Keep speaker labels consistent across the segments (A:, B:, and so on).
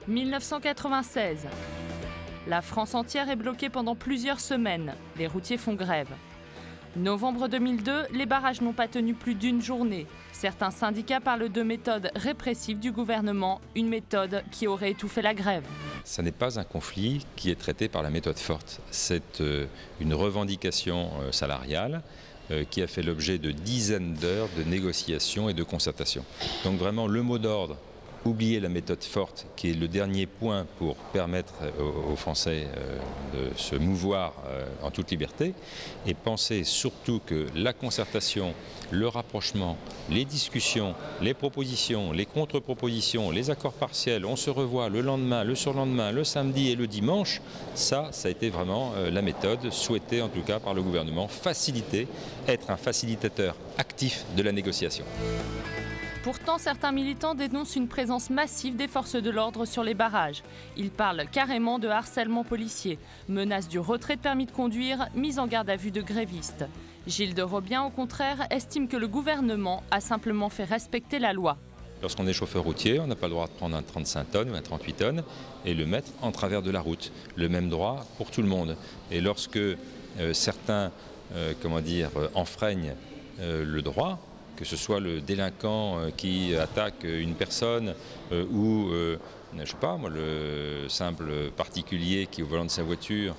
A: 1996. La France entière est bloquée pendant plusieurs semaines. Les routiers font grève. Novembre 2002, les barrages n'ont pas tenu plus d'une journée. Certains syndicats parlent de méthode répressive du gouvernement, une méthode qui aurait étouffé la grève.
B: Ce n'est pas un conflit qui est traité par la méthode forte. C'est une revendication salariale qui a fait l'objet de dizaines d'heures de négociations et de concertations. Donc vraiment le mot d'ordre, oublier la méthode forte qui est le dernier point pour permettre aux Français de se mouvoir en toute liberté et penser surtout que la concertation, le rapprochement, les discussions, les propositions, les contre-propositions, les accords partiels, on se revoit le lendemain, le surlendemain, le samedi et le dimanche, ça a été vraiment la méthode souhaitée en tout cas par le gouvernement, faciliter, être un facilitateur actif de la négociation.
A: Pourtant, certains militants dénoncent une présence massive des forces de l'ordre sur les barrages. Ils parlent carrément de harcèlement policier, menace du retrait de permis de conduire, mise en garde à vue de grévistes. Gilles de Robien, au contraire, estime que le gouvernement a simplement fait respecter la loi.
B: Lorsqu'on est chauffeur routier, on n'a pas le droit de prendre un 35 tonnes ou un 38 tonnes et le mettre en travers de la route. Le même droit pour tout le monde. Et lorsque certains enfreignent le droit, que ce soit le délinquant qui attaque une personne ou je sais pas, moi, le simple particulier qui au volant de sa voiture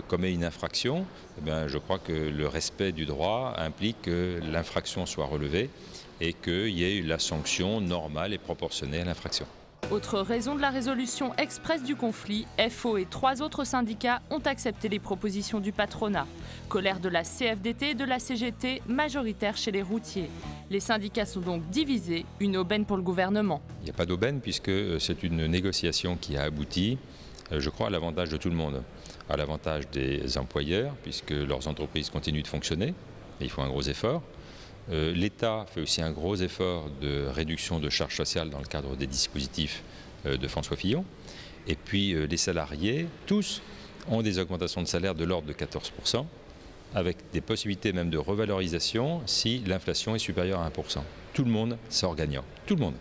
B: commet une infraction, eh bien, je crois que le respect du droit implique que l'infraction soit relevée et qu'il y ait la sanction normale et proportionnée à l'infraction.
A: Autre raison de la résolution express du conflit, FO et 3 autres syndicats ont accepté les propositions du patronat. Colère de la CFDT et de la CGT, majoritaire chez les routiers. Les syndicats sont donc divisés, une aubaine pour le gouvernement.
B: Il n'y a pas d'aubaine puisque c'est une négociation qui a abouti, je crois, à l'avantage de tout le monde. À l'avantage des employeurs, puisque leurs entreprises continuent de fonctionner, et il faut un gros effort. L'État fait aussi un gros effort de réduction de charges sociales dans le cadre des dispositifs de François Fillon. Et puis les salariés, tous, ont des augmentations de salaire de l'ordre de 14%, avec des possibilités même de revalorisation si l'inflation est supérieure à 1%. Tout le monde sort gagnant, tout le monde.